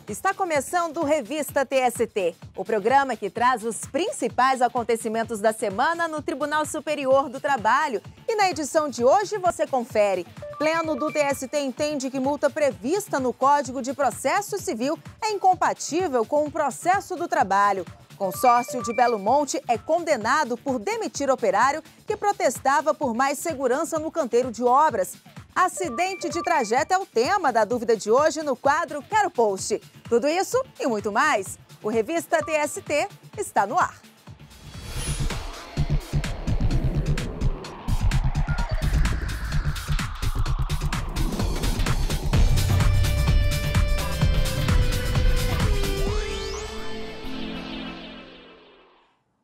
Está começando o Revista TST, o programa que traz os principais acontecimentos da semana no Tribunal Superior do Trabalho. E na edição de hoje você confere. Pleno do TST entende que multa prevista no Código de Processo Civil é incompatível com o processo do trabalho. Consórcio de Belo Monte é condenado por demitir operário que protestava por mais segurança no canteiro de obras. Acidente de trajeto é o tema da dúvida de hoje no quadro Quero Post. Tudo isso e muito mais. O Revista TST está no ar.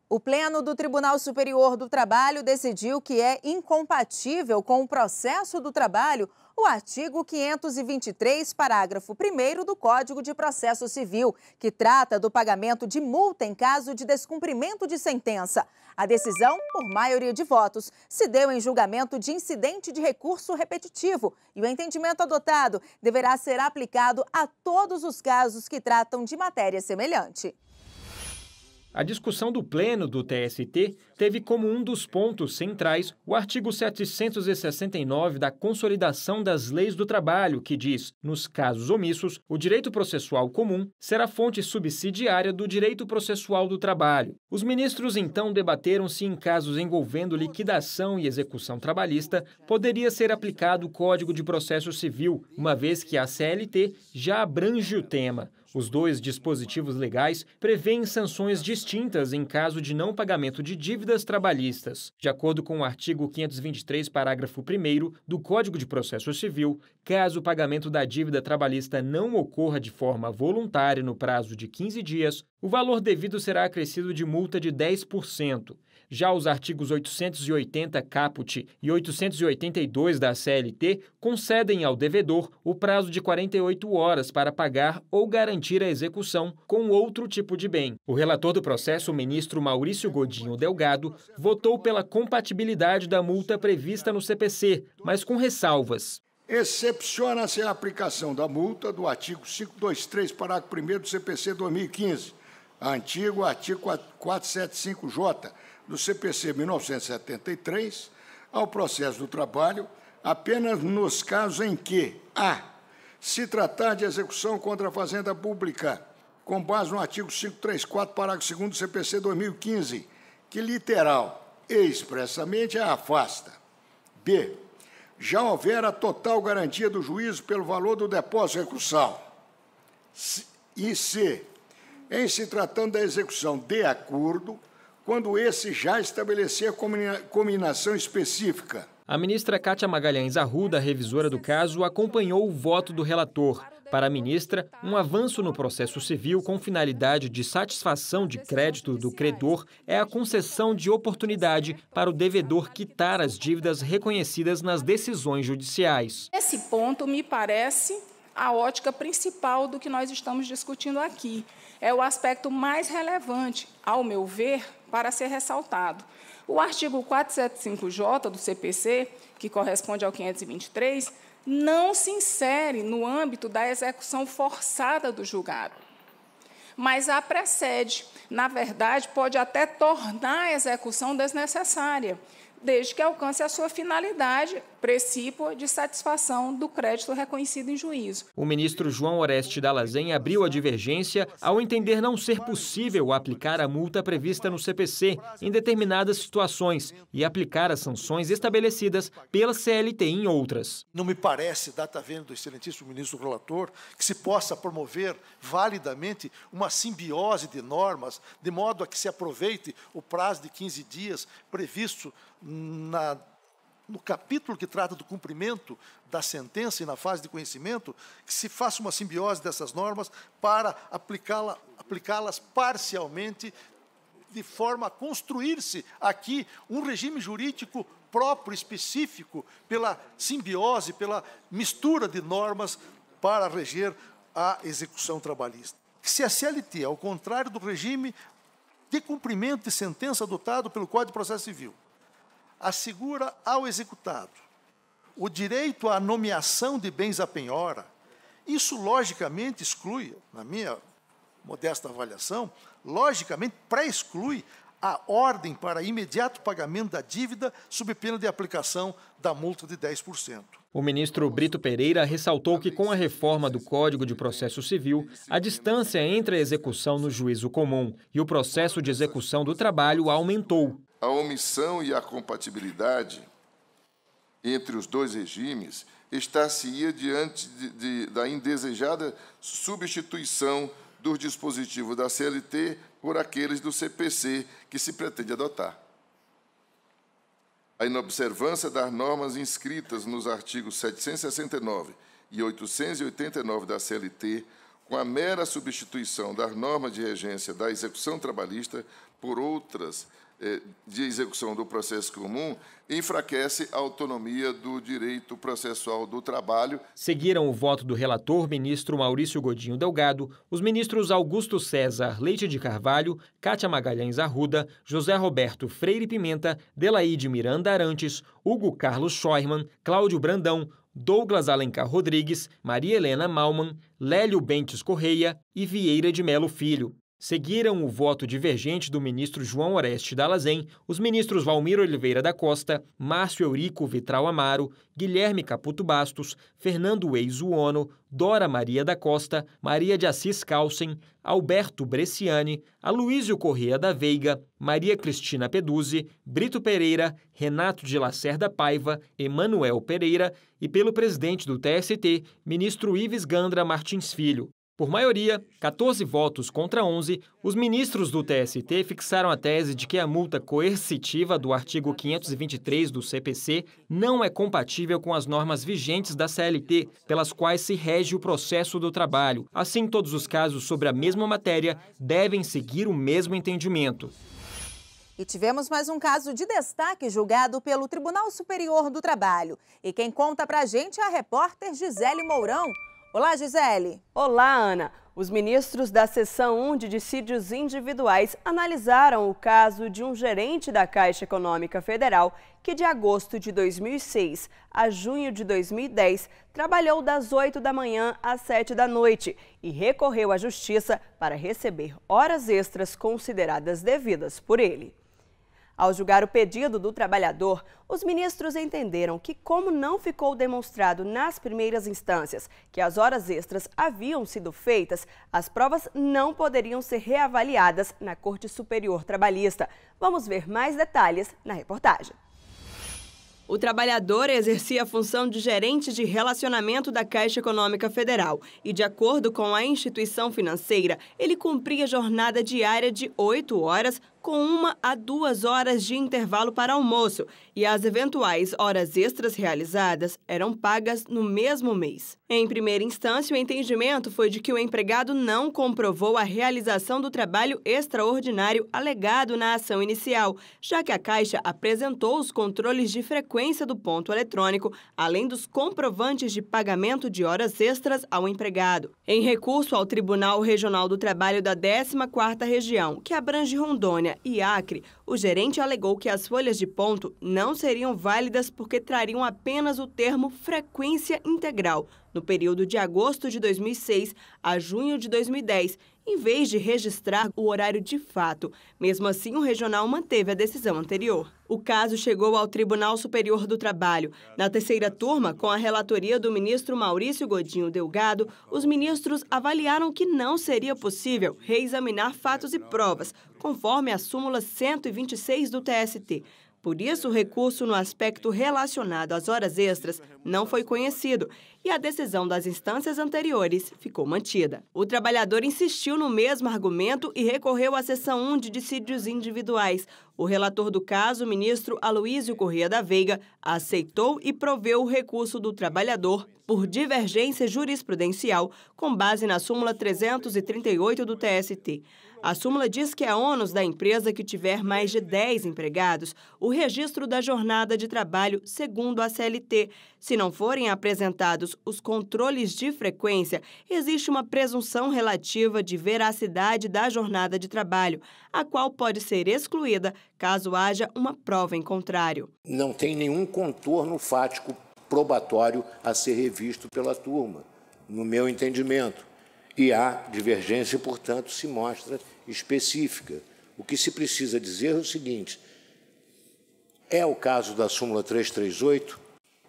O Pleno do Tribunal Superior do Trabalho decidiu que é incompatível com o processo do trabalho o artigo 523, parágrafo 1º do Código de Processo Civil, que trata do pagamento de multa em caso de descumprimento de sentença. A decisão, por maioria de votos, se deu em julgamento de incidente de recurso repetitivo e o entendimento adotado deverá ser aplicado a todos os casos que tratam de matéria semelhante. A discussão do Pleno do TST teve como um dos pontos centrais o artigo 769 da Consolidação das Leis do Trabalho, que diz, nos casos omissos, o direito processual comum será fonte subsidiária do direito processual do trabalho. Os ministros então debateram se em casos envolvendo liquidação e execução trabalhista poderia ser aplicado o Código de Processo Civil, uma vez que a CLT já abrange o tema. Os dois dispositivos legais prevêem sanções distintas em caso de não pagamento de dívidas trabalhistas. De acordo com o artigo 523, parágrafo 1º do Código de Processo Civil, caso o pagamento da dívida trabalhista não ocorra de forma voluntária no prazo de 15 dias, o valor devido será acrescido de multa de 10%. Já os artigos 880 caput e 882 da CLT concedem ao devedor o prazo de 48 horas para pagar ou garantir a execução com outro tipo de bem. O relator do processo, o ministro Maurício Godinho Delgado, votou pela compatibilidade da multa prevista no CPC, mas com ressalvas. Excepciona-se a aplicação da multa do artigo 523, parágrafo 1º do CPC 2015, antigo artigo 475J, do CPC 1973, ao processo do trabalho, apenas nos casos em que a. se tratar de execução contra a Fazenda Pública, com base no artigo 534, parágrafo 2º do CPC 2015, que literal e expressamente a afasta. B. já houver a total garantia do juízo pelo valor do depósito recursal. E C. em se tratando da execução de acordo, quando esse já estabelecer cominação específica. A ministra Kátia Magalhães Arruda, revisora do caso, acompanhou o voto do relator. Para a ministra, um avanço no processo civil com finalidade de satisfação de crédito do credor é a concessão de oportunidade para o devedor quitar as dívidas reconhecidas nas decisões judiciais. Esse ponto me parece a ótica principal do que nós estamos discutindo aqui. É o aspecto mais relevante, ao meu ver, para ser ressaltado. O artigo 475J do CPC, que corresponde ao 523, não se insere no âmbito da execução forçada do julgado, mas a precede. Na verdade, pode até tornar a execução desnecessária, desde que alcance a sua finalidade precípua de satisfação do crédito reconhecido em juízo. O ministro João Oreste Dallazen abriu a divergência ao entender não ser possível aplicar a multa prevista no CPC em determinadas situações e aplicar as sanções estabelecidas pela CLT em outras. Não me parece, data vendo do excelentíssimo ministro relator, que se possa promover validamente uma simbiose de normas, de modo a que se aproveite o prazo de 15 dias previsto no capítulo que trata do cumprimento da sentença e na fase de conhecimento, que se faça uma simbiose dessas normas para aplicá-las parcialmente, de forma a construir-se aqui um regime jurídico próprio, específico, pela simbiose, pela mistura de normas para reger a execução trabalhista. Se a CLT, ao contrário do regime de cumprimento de sentença adotado pelo Código de Processo Civil, assegura ao executado o direito à nomeação de bens à penhora Isso, logicamente, exclui, na minha modesta avaliação, logicamente pré-exclui a ordem para imediato pagamento da dívida sob pena de aplicação da multa de 10%. O ministro Brito Pereira ressaltou que, com a reforma do Código de Processo Civil, a distância entre a execução no juízo comum e o processo de execução do trabalho aumentou. A omissão e a compatibilidade entre os dois regimes estar-se-ia diante da indesejada substituição dos dispositivos da CLT por aqueles do CPC que se pretende adotar. A inobservância das normas inscritas nos artigos 769 e 889 da CLT, com a mera substituição das normas de regência da execução trabalhista por outras de execução do processo comum, enfraquece a autonomia do direito processual do trabalho. Seguiram o voto do relator, ministro Maurício Godinho Delgado, os ministros Augusto César Leite de Carvalho, Cátia Magalhães Arruda, José Roberto Freire Pimenta, Delaide Miranda Arantes, Hugo Carlos Scheuermann, Cláudio Brandão, Douglas Alencar Rodrigues, Maria Helena Malman, Lélio Bentes Correia e Vieira de Melo Filho. Seguiram o voto divergente do ministro João Oreste Dallazen, os ministros Valmir Oliveira da Costa, Márcio Eurico Vitral Amaro, Guilherme Caputo Bastos, Fernando Eizuono, Dora Maria da Costa, Maria de Assis Calcem, Alberto Bresciani, Aloísio Corrêa da Veiga, Maria Cristina Peduzzi, Brito Pereira, Renato de Lacerda Paiva, Emanuel Pereira e pelo presidente do TST, ministro Ives Gandra Martins Filho. Por maioria, 14 votos contra 11, os ministros do TST fixaram a tese de que a multa coercitiva do artigo 523 do CPC não é compatível com as normas vigentes da CLT, pelas quais se rege o processo do trabalho. Assim, todos os casos sobre a mesma matéria devem seguir o mesmo entendimento. E tivemos mais um caso de destaque julgado pelo Tribunal Superior do Trabalho. E quem conta pra gente é a repórter Gisele Mourão. Olá, Gisele. Olá, Ana. Os ministros da Seção 1 de Dissídios Individuais analisaram o caso de um gerente da Caixa Econômica Federal que, de agosto de 2006 a junho de 2010, trabalhou das 8 da manhã às 7 da noite e recorreu à Justiça para receber horas extras consideradas devidas por ele. Ao julgar o pedido do trabalhador, os ministros entenderam que, como não ficou demonstrado nas primeiras instâncias que as horas extras haviam sido feitas, as provas não poderiam ser reavaliadas na Corte Superior Trabalhista. Vamos ver mais detalhes na reportagem. O trabalhador exercia a função de gerente de relacionamento da Caixa Econômica Federal e, de acordo com a instituição financeira, ele cumpria jornada diária de 8 horas, com 1 a 2 horas de intervalo para almoço, e as eventuais horas extras realizadas eram pagas no mesmo mês. Em primeira instância, o entendimento foi de que o empregado não comprovou a realização do trabalho extraordinário alegado na ação inicial, já que a Caixa apresentou os controles de frequência do ponto eletrônico, além dos comprovantes de pagamento de horas extras ao empregado. Em recurso ao Tribunal Regional do Trabalho da 14ª Região, que abrange Rondônia e Acre, o gerente alegou que as folhas de ponto não seriam válidas porque trariam apenas o termo frequência integral no período de agosto de 2006 a junho de 2010, em vez de registrar o horário de fato. Mesmo assim, o regional manteve a decisão anterior. O caso chegou ao Tribunal Superior do Trabalho. Na terceira turma, com a relatoria do ministro Maurício Godinho Delgado, os ministros avaliaram que não seria possível reexaminar fatos e provas, conforme a súmula 126 do TST. Por isso, o recurso no aspecto relacionado às horas extras não foi conhecido e a decisão das instâncias anteriores ficou mantida. O trabalhador insistiu no mesmo argumento e recorreu à Seção 1 de Dissídios Individuais. O relator do caso, o ministro Aloísio Corrêa da Veiga, aceitou e proveu o recurso do trabalhador por divergência jurisprudencial com base na súmula 338 do TST. A súmula diz que é ônus da empresa que tiver mais de 10 empregados o registro da jornada de trabalho segundo a CLT. Se não forem apresentados os controles de frequência, existe uma presunção relativa de veracidade da jornada de trabalho, a qual pode ser excluída caso haja uma prova em contrário. Não tem nenhum contorno fático probatório a ser revisto pela turma. no meu entendimento. E há divergência, portanto, se mostra específica. O que se precisa dizer é o seguinte: é o caso da súmula 338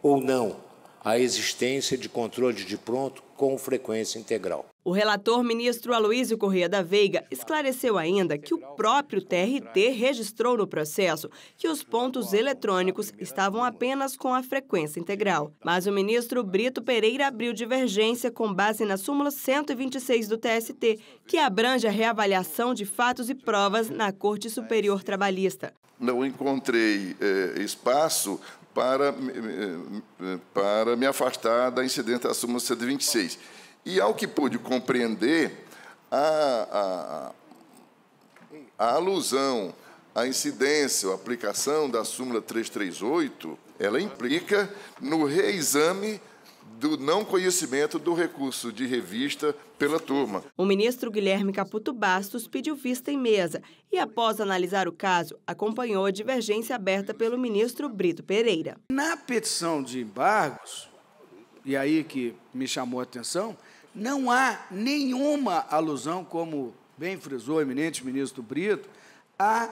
ou não a existência de controle de pronto com frequência integral? O relator, ministro Aloísio Corrêa da Veiga, esclareceu ainda que o próprio TRT registrou no processo que os pontos eletrônicos estavam apenas com a frequência integral. Mas o ministro Brito Pereira abriu divergência com base na súmula 126 do TST, que abrange a reavaliação de fatos e provas na Corte Superior Trabalhista. Não encontrei espaço para me afastar da incidência da súmula 126. E, ao que pude compreender, a alusão à incidência ou aplicação da súmula 338, ela implica no reexame do não conhecimento do recurso de revista pela turma. O ministro Guilherme Caputo Bastos pediu vista em mesa e, após analisar o caso, acompanhou a divergência aberta pelo ministro Brito Pereira. Na petição de embargos, e aí que me chamou a atenção, não há nenhuma alusão, como bem frisou o eminente ministro Brito, à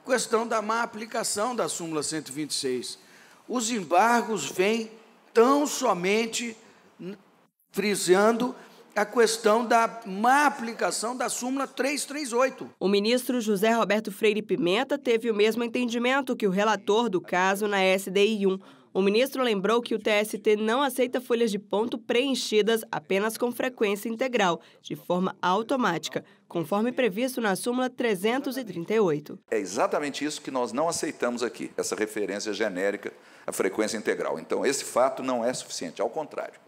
questão da má aplicação da súmula 126. Os embargos vêm tão somente frisando a questão da má aplicação da súmula 338. O ministro José Roberto Freire Pimenta teve o mesmo entendimento que o relator do caso na SDI 1. O ministro lembrou que o TST não aceita folhas de ponto preenchidas apenas com frequência integral, de forma automática, conforme previsto na súmula 338. É exatamente isso que nós não aceitamos aqui, essa referência genérica à frequência integral. Então, esse fato não é suficiente, ao contrário.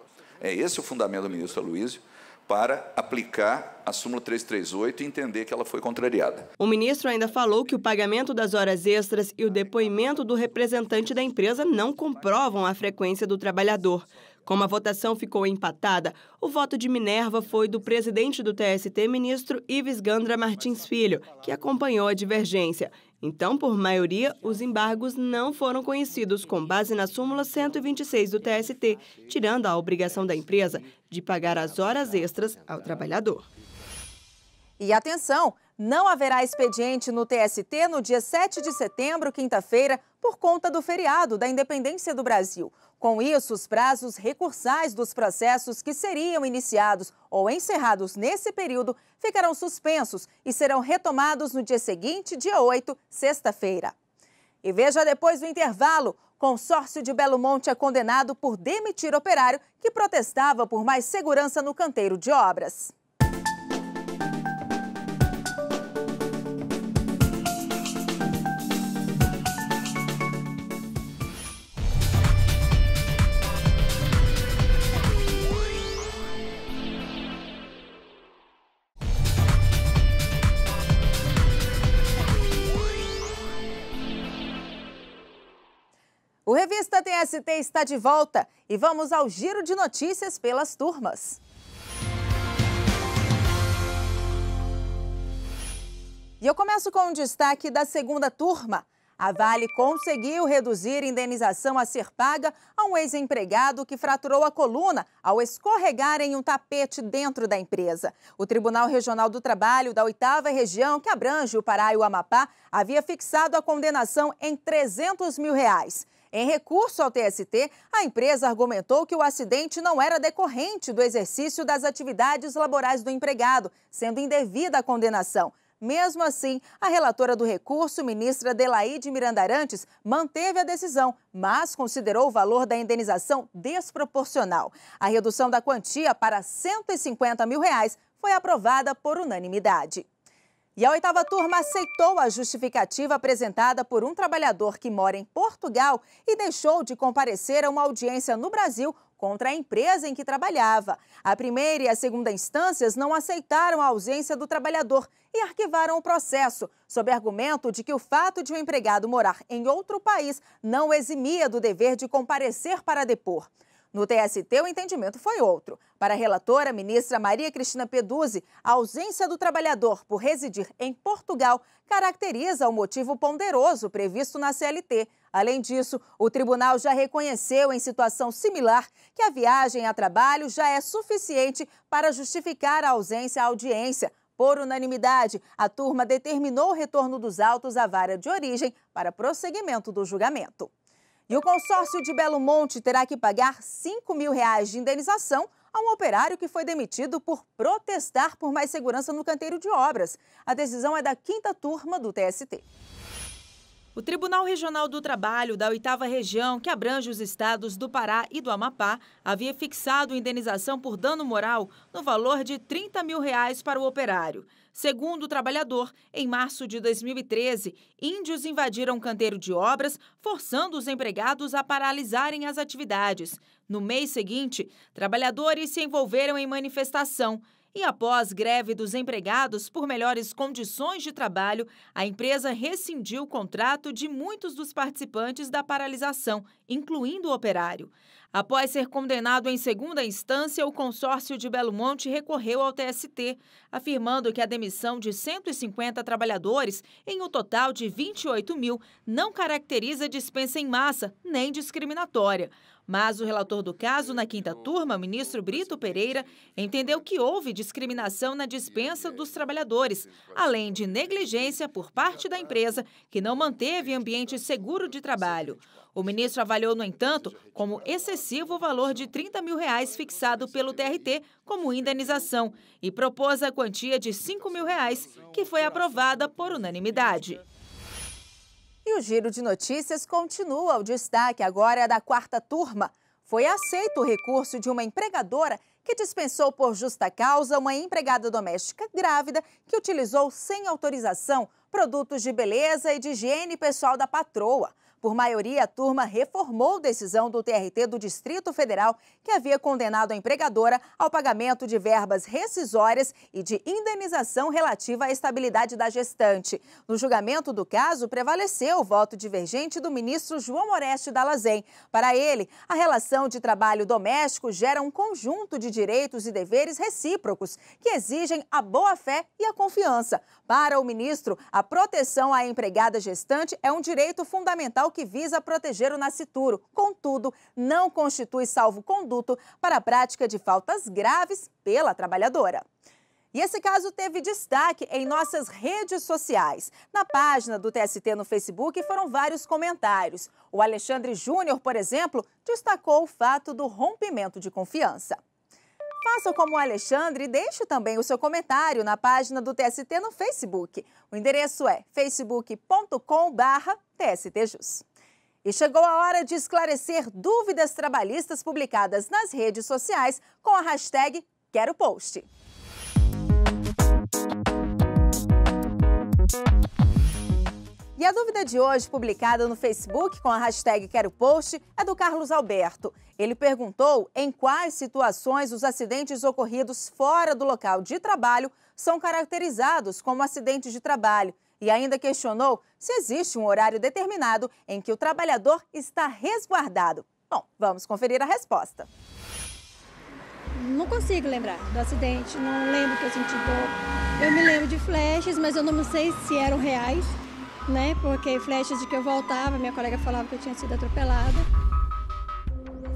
É esse o fundamento do ministro Aloísio para aplicar a súmula 338 e entender que ela foi contrariada. O ministro ainda falou que o pagamento das horas extras e o depoimento do representante da empresa não comprovam a frequência do trabalhador. Como a votação ficou empatada, o voto de Minerva foi do presidente do TST, ministro Ives Gandra Martins Filho, que acompanhou a divergência. Então, por maioria, os embargos não foram conhecidos com base na súmula 126 do TST, tirando a obrigação da empresa de pagar as horas extras ao trabalhador. E atenção, não haverá expediente no TST no dia 7 de setembro, quinta-feira, por conta do feriado da Independência do Brasil. Com isso, os prazos recursais dos processos que seriam iniciados ou encerrados nesse período ficarão suspensos e serão retomados no dia seguinte, dia 8, sexta-feira. E veja depois do intervalo, consórcio de Belo Monte é condenado por demitir operário que protestava por mais segurança no canteiro de obras. O Revista TST está de volta e vamos ao giro de notícias pelas turmas. E eu começo com um destaque da segunda turma. A Vale conseguiu reduzir a indenização a ser paga a um ex-empregado que fraturou a coluna ao escorregar em um tapete dentro da empresa. O Tribunal Regional do Trabalho da 8ª Região, que abrange o Pará e o Amapá, havia fixado a condenação em R$300 mil. Em recurso ao TST, a empresa argumentou que o acidente não era decorrente do exercício das atividades laborais do empregado, sendo indevida a condenação. Mesmo assim, a relatora do recurso, ministra Adelaide Miranda Arantes, manteve a decisão, mas considerou o valor da indenização desproporcional. A redução da quantia para R$150 mil foi aprovada por unanimidade. E a 8ª turma aceitou a justificativa apresentada por um trabalhador que mora em Portugal e deixou de comparecer a uma audiência no Brasil contra a empresa em que trabalhava. A primeira e a segunda instâncias não aceitaram a ausência do trabalhador e arquivaram o processo, sob argumento de que o fato de um empregado morar em outro país não o eximia do dever de comparecer para depor. No TST, o entendimento foi outro. Para a relatora, ministra Maria Cristina Peduzzi, a ausência do trabalhador por residir em Portugal caracteriza o motivo ponderoso previsto na CLT. Além disso, o tribunal já reconheceu em situação similar que a viagem a trabalho já é suficiente para justificar a ausência à audiência. Por unanimidade, a turma determinou o retorno dos autos à vara de origem para prosseguimento do julgamento. E o consórcio de Belo Monte terá que pagar R$ 5 mil de indenização a um operário que foi demitido por protestar por mais segurança no canteiro de obras. A decisão é da 5ª turma do TST. O Tribunal Regional do Trabalho da 8ª Região, que abrange os estados do Pará e do Amapá, havia fixado indenização por dano moral no valor de R$ 30 mil para o operário. Segundo o trabalhador, em março de 2013, índios invadiram o canteiro de obras, forçando os empregados a paralisarem as atividades. No mês seguinte, trabalhadores se envolveram em manifestação. E após greve dos empregados por melhores condições de trabalho, a empresa rescindiu o contrato de muitos dos participantes da paralisação, incluindo o operário. Após ser condenado em segunda instância, o consórcio de Belo Monte recorreu ao TST, afirmando que a demissão de 150 trabalhadores, em um total de 28 mil, não caracteriza dispensa em massa, nem discriminatória. Mas o relator do caso, na 5ª turma, o ministro Brito Pereira, entendeu que houve discriminação na dispensa dos trabalhadores, além de negligência por parte da empresa, que não manteve ambiente seguro de trabalho. O ministro avaliou, no entanto, como excessivo o valor de R$ 30 mil fixado pelo TRT como indenização e propôs a quantia de R$ 5 mil, que foi aprovada por unanimidade. E o Giro de Notícias continua. O destaque agora é da 4ª turma. Foi aceito o recurso de uma empregadora que dispensou por justa causa uma empregada doméstica grávida que utilizou sem autorização produtos de beleza e de higiene pessoal da patroa. Por maioria, a turma reformou decisão do TRT do Distrito Federal, que havia condenado a empregadora ao pagamento de verbas rescisórias e de indenização relativa à estabilidade da gestante. No julgamento do caso, prevaleceu o voto divergente do ministro João Oreste Dallazen. Para ele, a relação de trabalho doméstico gera um conjunto de direitos e deveres recíprocos, que exigem a boa-fé e a confiança. Para o ministro, a proteção à empregada gestante é um direito fundamental que visa proteger o nascituro. Contudo, não constitui salvo-conduto para a prática de faltas graves pela trabalhadora. E esse caso teve destaque em nossas redes sociais. Na página do TST no Facebook foram vários comentários. O Alexandre Júnior, por exemplo, destacou o fato do rompimento de confiança. Faça como o Alexandre e deixe também o seu comentário na página do TST no Facebook. O endereço é facebook.com/TSTJus. E chegou a hora de esclarecer dúvidas trabalhistas publicadas nas redes sociais com a hashtag #QueroPost. E a dúvida de hoje, publicada no Facebook com a hashtag #QueroPost, é do Carlos Alberto. Ele perguntou em quais situações os acidentes ocorridos fora do local de trabalho são caracterizados como acidentes de trabalho e ainda questionou se existe um horário determinado em que o trabalhador está resguardado. Bom, vamos conferir a resposta. Não consigo lembrar do acidente, não lembro que eu senti dor. Eu me lembro de flechas, mas eu não sei se eram reais, né? Porque flechas de que eu voltava, minha colega falava que eu tinha sido atropelada.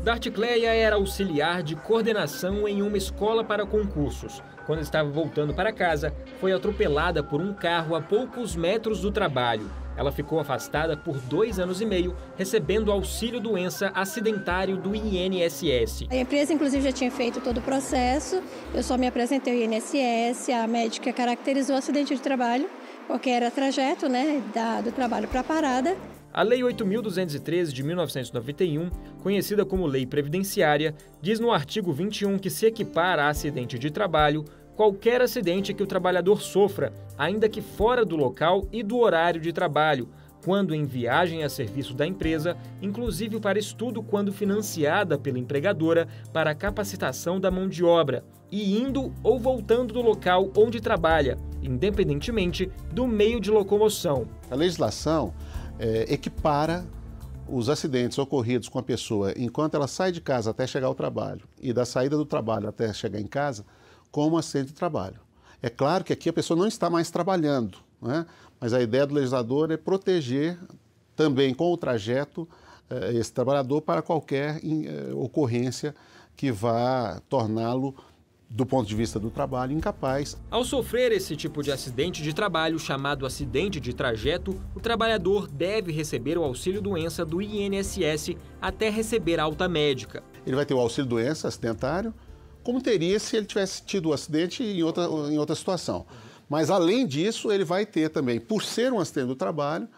Darticleia era auxiliar de coordenação em uma escola para concursos. Quando estava voltando para casa, foi atropelada por um carro a poucos metros do trabalho. Ela ficou afastada por 2 anos e meio, recebendo auxílio-doença acidentário do INSS. A empresa, inclusive, já tinha feito todo o processo. Eu só me apresentei ao INSS, a médica caracterizou o acidente de trabalho, porque era trajeto, né, do trabalho para a parada. A Lei 8.213 de 1991, conhecida como Lei Previdenciária, diz no artigo 21 que se equipara a acidente de trabalho qualquer acidente que o trabalhador sofra, ainda que fora do local e do horário de trabalho, quando em viagem a serviço da empresa, inclusive para estudo quando financiada pela empregadora para a capacitação da mão de obra, e indo ou voltando do local onde trabalha, independentemente do meio de locomoção. A legislação equipara os acidentes ocorridos com a pessoa enquanto ela sai de casa até chegar ao trabalho e da saída do trabalho até chegar em casa como acidente de trabalho. É claro que aqui a pessoa não está mais trabalhando, né? Mas a ideia do legislador é proteger também com o trajeto esse trabalhador para qualquer ocorrência que vá torná-lo, do ponto de vista do trabalho, incapaz. Ao sofrer esse tipo de acidente de trabalho, chamado acidente de trajeto, o trabalhador deve receber o auxílio-doença do INSS até receber alta médica. Ele vai ter o auxílio-doença acidentário, como teria se ele tivesse tido o acidente em outra situação. Mas, além disso, ele vai ter também, por ser um acidente do trabalho,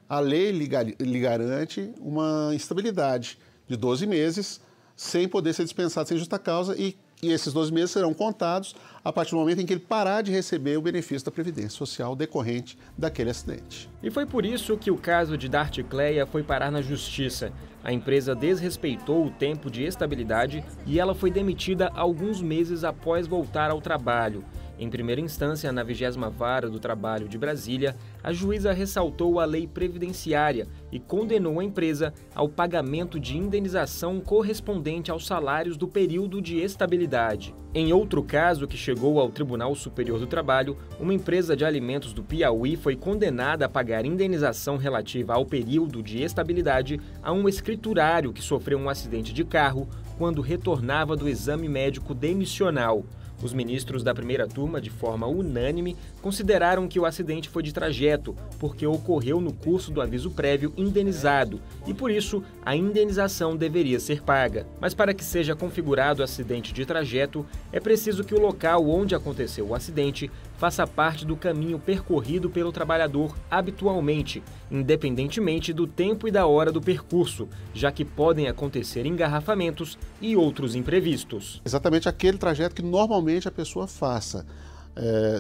a lei lhe garante uma instabilidade de 12 meses, sem poder ser dispensado sem justa causa, e esses 12 meses serão contados a partir do momento em que ele parar de receber o benefício da Previdência Social decorrente daquele acidente. E foi por isso que o caso de Darticleia foi parar na Justiça. A empresa desrespeitou o tempo de estabilidade e ela foi demitida alguns meses após voltar ao trabalho. Em primeira instância, na 20ª Vara do Trabalho de Brasília, a juíza ressaltou a lei previdenciária e condenou a empresa ao pagamento de indenização correspondente aos salários do período de estabilidade. Em outro caso que chegou ao Tribunal Superior do Trabalho, uma empresa de alimentos do Piauí foi condenada a pagar indenização relativa ao período de estabilidade a um escriturário que sofreu um acidente de carro quando retornava do exame médico demissional. Os ministros da primeira turma, de forma unânime, consideraram que o acidente foi de trajeto, porque ocorreu no curso do aviso prévio indenizado e, por isso, a indenização deveria ser paga. Mas para que seja configurado acidente de trajeto, é preciso que o local onde aconteceu o acidente faça parte do caminho percorrido pelo trabalhador habitualmente, independentemente do tempo e da hora do percurso, já que podem acontecer engarrafamentos e outros imprevistos. Exatamente aquele trajeto que normalmente a pessoa faça.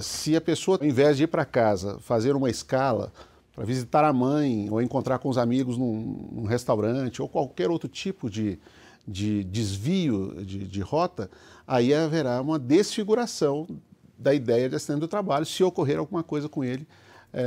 Se a pessoa, ao invés de ir para casa, fazer uma escala para visitar a mãe ou encontrar com os amigos num restaurante ou qualquer outro tipo de desvio de rota, aí haverá uma desfiguração da ideia de acidente do trabalho, se ocorrer alguma coisa com ele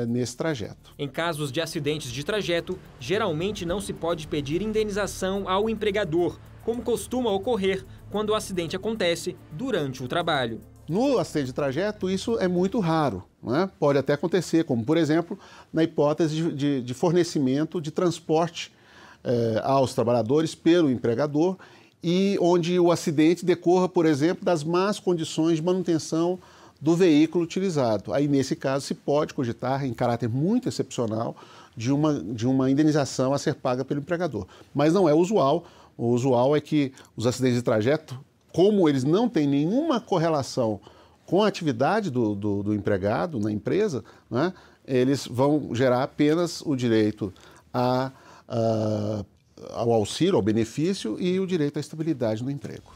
nesse trajeto. Em casos de acidentes de trajeto, geralmente não se pode pedir indenização ao empregador, como costuma ocorrer quando o acidente acontece durante o trabalho. No acidente de trajeto, isso é muito raro, né? Pode até acontecer, como, por exemplo, na hipótese de fornecimento de transporte aos trabalhadores pelo empregador e onde o acidente decorra, por exemplo, das más condições de manutenção do veículo utilizado. Aí, nesse caso, se pode cogitar, em caráter muito excepcional, de uma indenização a ser paga pelo empregador. Mas não é usual. O usual é que os acidentes de trajeto, como eles não têm nenhuma correlação com a atividade do empregado na empresa, né, eles vão gerar apenas o direito ao auxílio, ao benefício e o direito à estabilidade no emprego.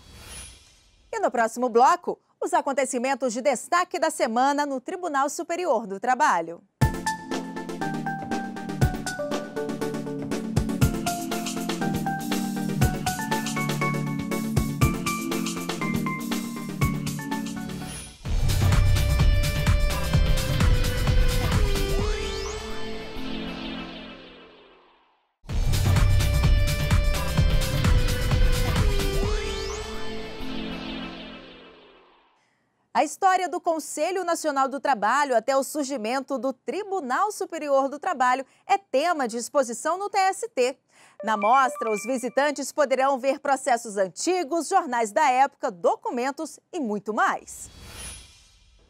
E no próximo bloco, os acontecimentos de destaque da semana no Tribunal Superior do Trabalho. A história do Conselho Nacional do Trabalho até o surgimento do Tribunal Superior do Trabalho é tema de exposição no TST. Na mostra, os visitantes poderão ver processos antigos, jornais da época, documentos e muito mais.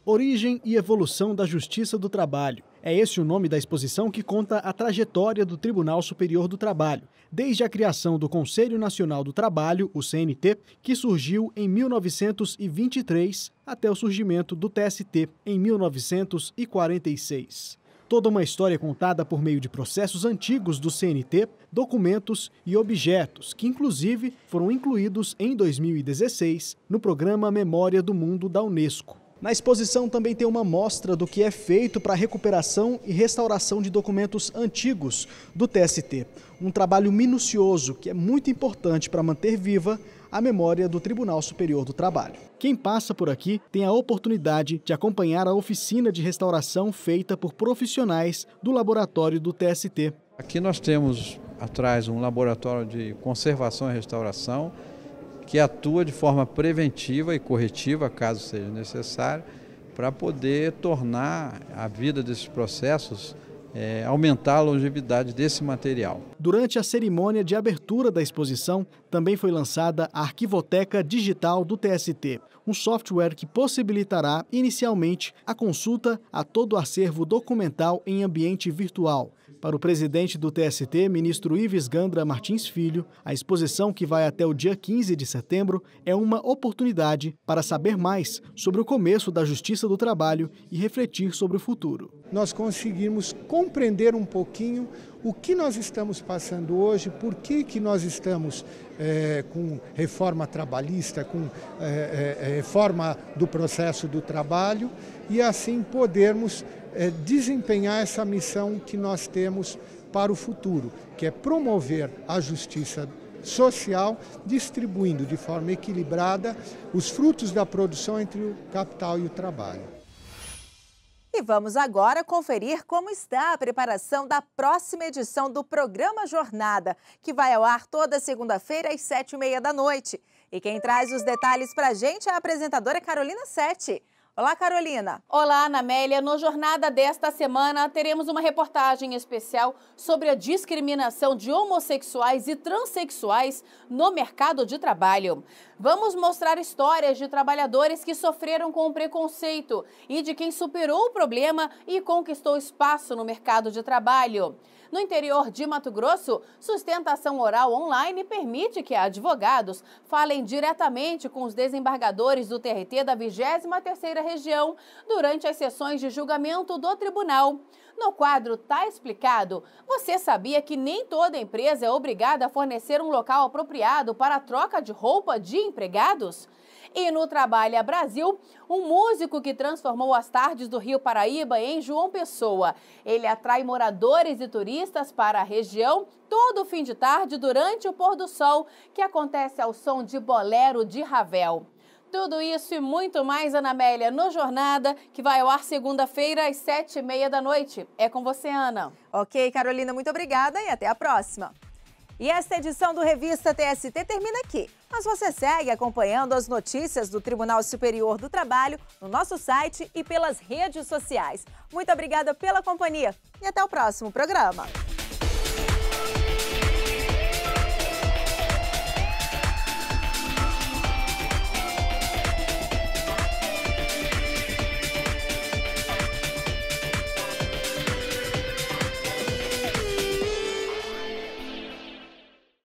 Origem e evolução da Justiça do Trabalho. É esse o nome da exposição que conta a trajetória do Tribunal Superior do Trabalho, desde a criação do Conselho Nacional do Trabalho, o CNT, que surgiu em 1923, até o surgimento do TST, em 1946. Toda uma história contada por meio de processos antigos do CNT, documentos e objetos, que inclusive foram incluídos em 2016 no programa Memória do Mundo da Unesco. Na exposição também tem uma mostra do que é feito para a recuperação e restauração de documentos antigos do TST. Um trabalho minucioso que é muito importante para manter viva a memória do Tribunal Superior do Trabalho. Quem passa por aqui tem a oportunidade de acompanhar a oficina de restauração feita por profissionais do laboratório do TST. Aqui nós temos atrás um laboratório de conservação e restauração que atua de forma preventiva e corretiva, caso seja necessário, para poder tornar a vida desses processos, aumentar a longevidade desse material. Durante a cerimônia de abertura da exposição, também foi lançada a Arquivoteca Digital do TST, um software que possibilitará, inicialmente, a consulta a todo o acervo documental em ambiente virtual. Para o presidente do TST, ministro Ives Gandra Martins Filho, a exposição, que vai até o dia 15 de setembro, é uma oportunidade para saber mais sobre o começo da Justiça do Trabalho e refletir sobre o futuro. Nós conseguimos compreender um pouquinho o que nós estamos passando hoje, por que nós estamos com reforma trabalhista, com reforma do processo do trabalho, e assim podermos desempenhar essa missão que nós temos para o futuro, que é promover a justiça social, distribuindo de forma equilibrada os frutos da produção entre o capital e o trabalho. E vamos agora conferir como está a preparação da próxima edição do programa Jornada, que vai ao ar toda segunda-feira às 7h30 da noite. E quem traz os detalhes para a gente é a apresentadora Carolina Sete. Olá, Carolina. Olá, Ana Amélia. No Jornada desta semana, teremos uma reportagem especial sobre a discriminação de homossexuais e transexuais no mercado de trabalho. Vamos mostrar histórias de trabalhadores que sofreram com o preconceito e de quem superou o problema e conquistou espaço no mercado de trabalho. No interior de Mato Grosso, sustentação oral online permite que advogados falem diretamente com os desembargadores do TRT da 23ª Região durante as sessões de julgamento do tribunal. No quadro Tá Explicado, você sabia que nem toda empresa é obrigada a fornecer um local apropriado para a troca de roupa de empregados? E no Trabalha Brasil, um músico que transformou as tardes do Rio Paraíba em João Pessoa. Ele atrai moradores e turistas para a região todo fim de tarde durante o pôr do sol, que acontece ao som de bolero de Ravel. Tudo isso e muito mais, Ana Amélia, no Jornada, que vai ao ar segunda-feira às 7h30 da noite. É com você, Ana. Ok, Carolina, muito obrigada e até a próxima. E esta edição do Revista TST termina aqui. Mas você segue acompanhando as notícias do Tribunal Superior do Trabalho no nosso site e pelas redes sociais. Muito obrigada pela companhia e até o próximo programa.